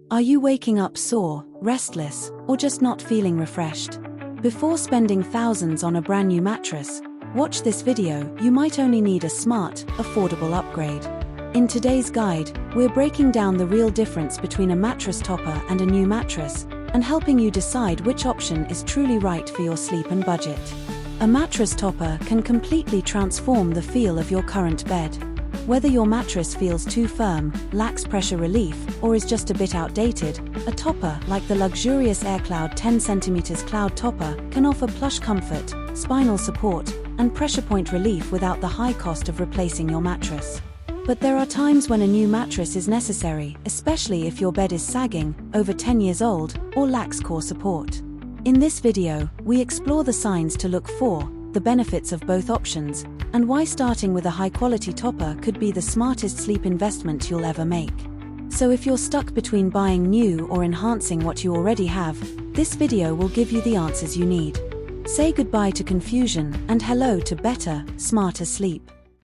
Are you waking up sore, restless, or just not feeling refreshed? Before spending thousands on a brand new mattress, watch this video. You might only need a smart, affordable upgrade. In today's guide, we're breaking down the real difference between a mattress topper and a new mattress, and helping you decide which option is truly right for your sleep and budget. A mattress topper can completely transform the feel of your current bed. Whether your mattress feels too firm, lacks pressure relief, or is just a bit outdated, a topper like the luxurious AirCloud 10 cm Cloud Topper can offer plush comfort, spinal support, and pressure point relief without the high cost of replacing your mattress. But there are times when a new mattress is necessary, especially if your bed is sagging, over 10 years old, or lacks core support. In this video, we explore the signs to look for, the benefits of both options, and why starting with a high-quality topper could be the smartest sleep investment you'll ever make. So if you're stuck between buying new or enhancing what you already have, this video will give you the answers you need. Say goodbye to confusion and hello to better, smarter sleep.